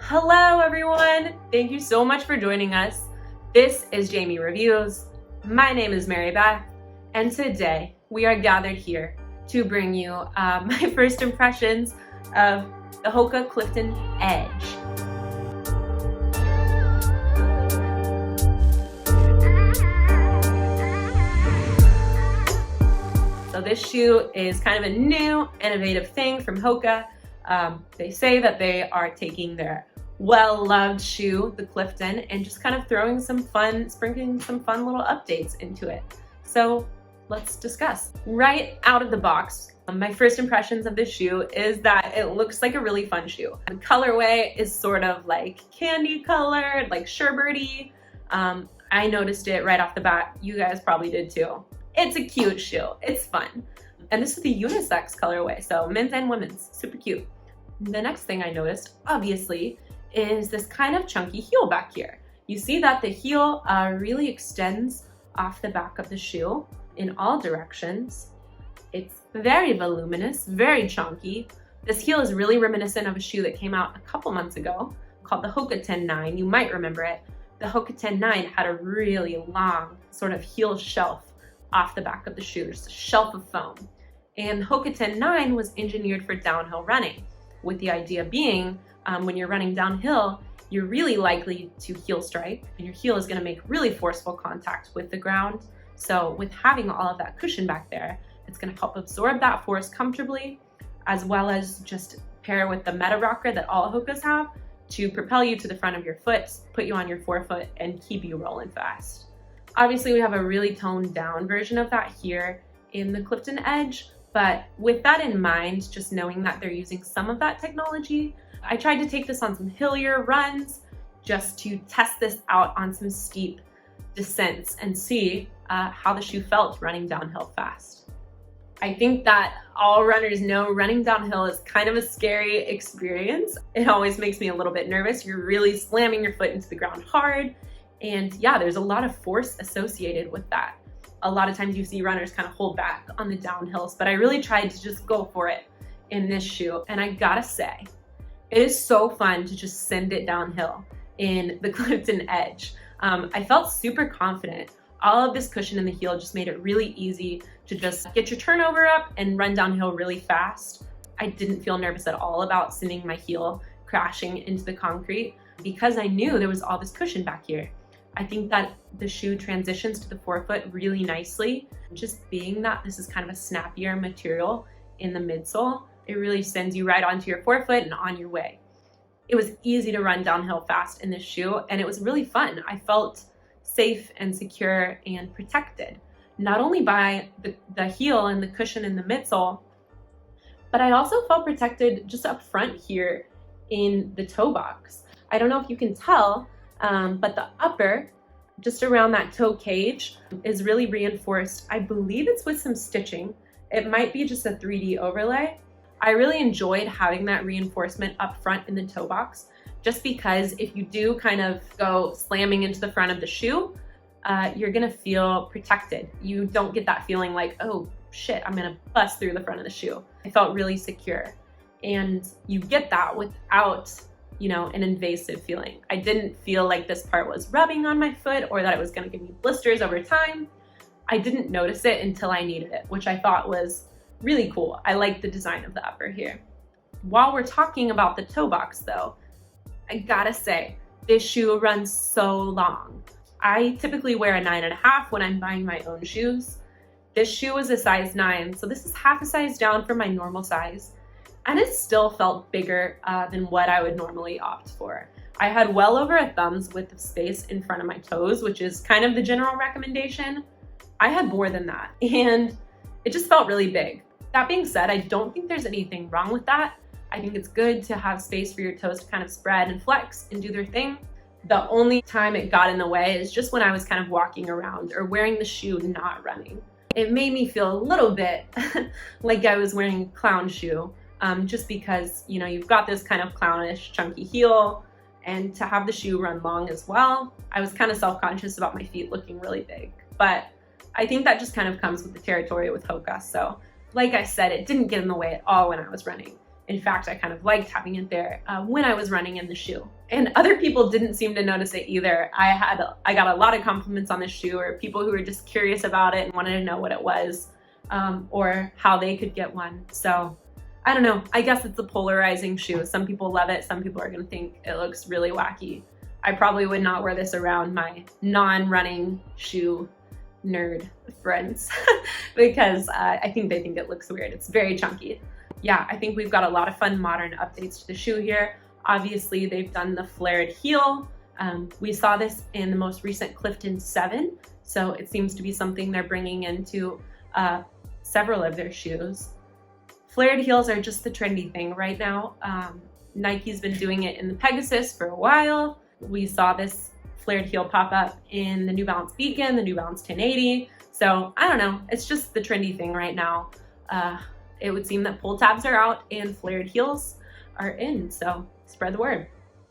Hello everyone! Thank you so much for joining us. This is Jamie Reviews. My name is Mary Beth, and today we are gathered here to bring you my first impressions of the HOKA Clifton Edge. So this shoe is kind of a new, innovative thing from HOKA. They say that they are taking their well-loved shoe, the Clifton, and just kind of sprinkling some fun little updates into it. So let's discuss. Right out of the box, my first impressions of this shoe is that it looks like a really fun shoe. The colorway is sort of like candy colored, like sherbety. I noticed it right off the bat. You guys probably did too. It's a cute shoe. It's fun. And this is the unisex colorway, so men's and women's. Super cute. The next thing I noticed, obviously, is this kind of chunky heel back here. You see that the heel really extends off the back of the shoe in all directions. It's very voluminous, very chunky. This heel is really reminiscent of a shoe that came out a couple months ago called the HOKA 10.9. You might remember it. The HOKA 10.9 had a really long sort of heel shelf off the back of the shoe, just a shelf of foam. And HOKA 10.9 was engineered for downhill running, with the idea being when you're running downhill, you're really likely to heel strike, and your heel is going to make really forceful contact with the ground. So with having all of that cushion back there, it's going to help absorb that force comfortably, as well as just pair with the meta rocker that all HOKAs have to propel you to the front of your foot, put you on your forefoot, and keep you rolling fast. Obviously, we have a really toned down version of that here in the Clifton Edge, but with that in mind, just knowing that they're using some of that technology, I tried to take this on some hillier runs just to test this out on some steep descents and see how the shoe felt running downhill fast. I think that all runners know running downhill is kind of a scary experience. It always makes me a little bit nervous. You're really slamming your foot into the ground hard. And yeah, there's a lot of force associated with that. A lot of times you see runners kind of hold back on the downhills, but I really tried to just go for it in this shoe. And I gotta say, it is so fun to just send it downhill in the Clifton Edge. I felt super confident. All of this cushion in the heel just made it really easy to just get your turnover up and run downhill really fast. I didn't feel nervous at all about sending my heel crashing into the concrete because I knew there was all this cushion back here. I think that the shoe transitions to the forefoot really nicely. Just being that this is kind of a snappier material in the midsole, it really sends you right onto your forefoot and on your way. It was easy to run downhill fast in this shoe, and it was really fun. I felt safe and secure and protected, not only by the heel and the cushion in the midsole, but I also felt protected just up front here in the toe box. I don't know if you can tell, but the upper, just around that toe cage, is really reinforced. I believe it's with some stitching. It might be just a 3D overlay. I really enjoyed having that reinforcement up front in the toe box, just because if you do kind of go slamming into the front of the shoe, you're gonna feel protected. You don't get that feeling like, oh shit, I'm gonna bust through the front of the shoe. I felt really secure. And you get that without, an invasive feeling. I didn't feel like this part was rubbing on my foot or that it was gonna give me blisters over time. I didn't notice it until I needed it, which I thought was really cool. I like the design of the upper here. While we're talking about the toe box though, I gotta say, this shoe runs so long. I typically wear a 9.5 when I'm buying my own shoes. This shoe is a size 9, so this is half a size down from my normal size. And it still felt bigger than what I would normally opt for. I had well over a thumb's width of space in front of my toes, which is kind of the general recommendation. I had more than that, and it just felt really big. That being said, I don't think there's anything wrong with that. I think it's good to have space for your toes to kind of spread and flex and do their thing. The only time it got in the way is just when I was kind of walking around or wearing the shoe not running. It made me feel a little bit like I was wearing a clown shoe, just because, you've got this kind of clownish, chunky heel, and to have the shoe run long as well, I was kind of self-conscious about my feet looking really big. But I think that just kind of comes with the territory with HOKA. So like I said, it didn't get in the way at all when I was running. In fact, I kind of liked having it there when I was running in the shoe. And other people didn't seem to notice it either. I got a lot of compliments on this shoe, or people who were just curious about it and wanted to know what it was, or how they could get one. So I don't know, I guess it's a polarizing shoe. Some people love it, some people are gonna think it looks really wacky. I probably would not wear this around my non-running shoe nerd friends because I think they think it looks weird. It's very chunky. Yeah, I think we've got a lot of fun modern updates to the shoe here. Obviously, they've done the flared heel. We saw this in the most recent Clifton 7, so it seems to be something they're bringing into several of their shoes. Flared heels are just the trendy thing right now. Nike's been doing it in the Pegasus for a while. We saw this flared heel pop up in the New Balance Beacon, the New Balance 1080. So I don't know, it's just the trendy thing right now. It would seem that pull tabs are out and flared heels are in, so spread the word.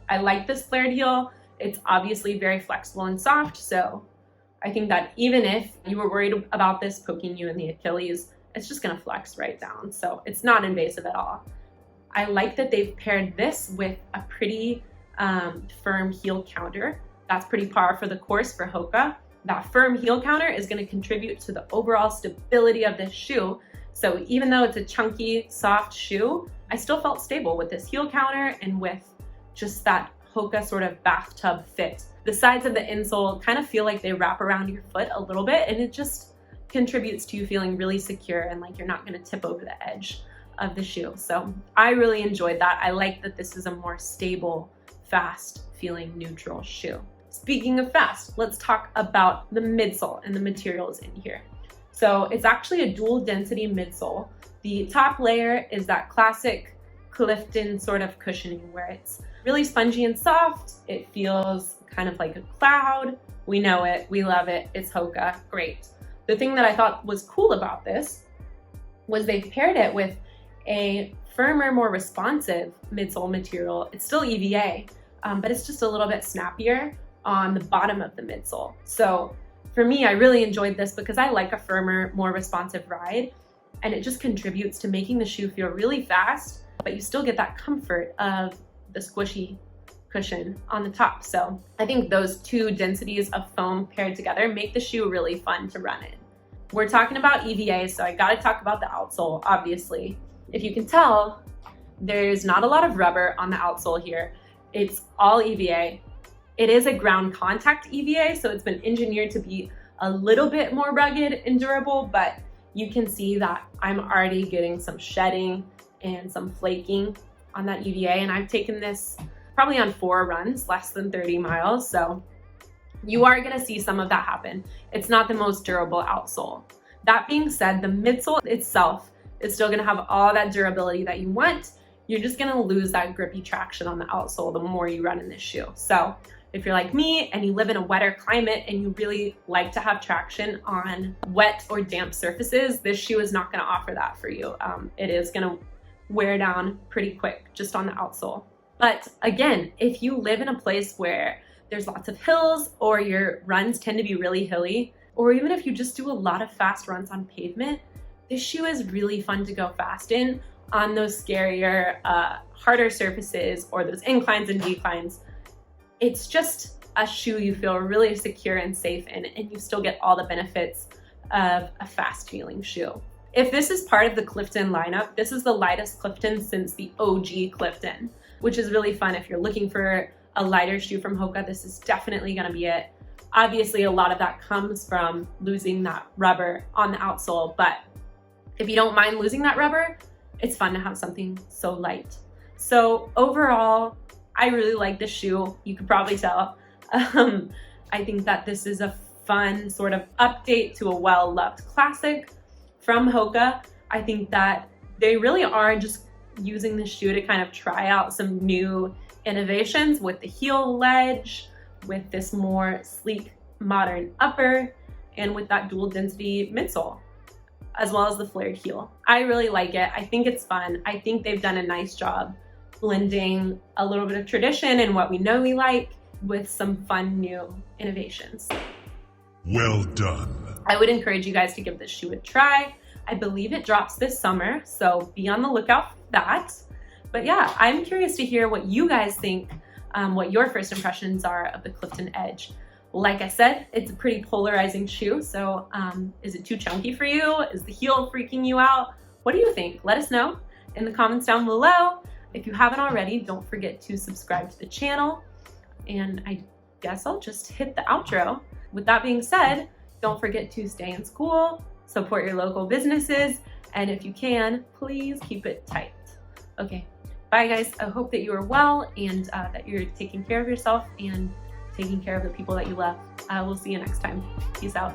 I like this flared heel. It's obviously very flexible and soft, so I think that even if you were worried about this poking you in the Achilles, it's just gonna flex right down, so it's not invasive at all. I like that they've paired this with a pretty firm heel counter. That's pretty par for the course for HOKA. That firm heel counter is gonna contribute to the overall stability of this shoe. So even though it's a chunky, soft shoe, I still felt stable with this heel counter and with just that HOKA sort of bathtub fit. The sides of the insole kind of feel like they wrap around your foot a little bit, and it just contributes to you feeling really secure and like you're not gonna tip over the edge of the shoe. So I really enjoyed that. I like that this is a more stable, fast feeling neutral shoe. Speaking of fast, let's talk about the midsole and the materials in here. So it's actually a dual density midsole. The top layer is that classic Clifton sort of cushioning where it's really spongy and soft. It feels kind of like a cloud. We know it, we love it, it's HOKA, great. The thing that I thought was cool about this was they've paired it with a firmer, more responsive midsole material. It's still EVA, but it's just a little bit snappier on the bottom of the midsole. So for me, I really enjoyed this because I like a firmer, more responsive ride, and it just contributes to making the shoe feel really fast, but you still get that comfort of the squishy cushion on the top. So I think those two densities of foam paired together make the shoe really fun to run in. We're talking about EVA, so I gotta talk about the outsole, obviously. If you can tell, there's not a lot of rubber on the outsole here. It's all EVA. It is a ground contact EVA, so it's been engineered to be a little bit more rugged and durable, but you can see that I'm already getting some shedding and some flaking on that EVA, and I've taken this probably on 4 runs, less than 30 miles, so you are gonna see some of that happen. It's not the most durable outsole. That being said, the midsole itself is still gonna have all that durability that you want. You're just gonna lose that grippy traction on the outsole the more you run in this shoe. So if you're like me and you live in a wetter climate and you really like to have traction on wet or damp surfaces, this shoe is not gonna offer that for you. It is gonna wear down pretty quick just on the outsole. But again, if you live in a place where there's lots of hills or your runs tend to be really hilly, or even if you just do a lot of fast runs on pavement, this shoe is really fun to go fast in on those scarier, harder surfaces or those inclines and declines. It's just a shoe you feel really secure and safe in, and you still get all the benefits of a fast feeling shoe. If this is part of the Clifton lineup, this is the lightest Clifton since the OG Clifton, which is really fun. If you're looking for a lighter shoe from HOKA, this is definitely gonna be it. Obviously, a lot of that comes from losing that rubber on the outsole, but if you don't mind losing that rubber, it's fun to have something so light. So overall, I really like this shoe. You could probably tell. I think that this is a fun sort of update to a well-loved classic from HOKA. I think that they really are just using the shoe to kind of try out some new innovations with the heel ledge, with this more sleek, modern upper, and with that dual density midsole, as well as the flared heel. I really like it. I think it's fun. I think they've done a nice job blending a little bit of tradition and what we know we like with some fun new innovations. Well done. I would encourage you guys to give this shoe a try. I believe it drops this summer, so be on the lookout for that. But yeah, I'm curious to hear what you guys think, what your first impressions are of the Clifton Edge. Like I said, it's a pretty polarizing shoe, so is it too chunky for you? Is the heel freaking you out? What do you think? Let us know in the comments down below. If you haven't already, don't forget to subscribe to the channel. And I guess I'll just hit the outro. With that being said, don't forget to stay in school, support your local businesses, and if you can, please keep it tight. Okay, bye guys. I hope that you are well and that you're taking care of yourself and taking care of the people that you love. We'll see you next time. Peace out.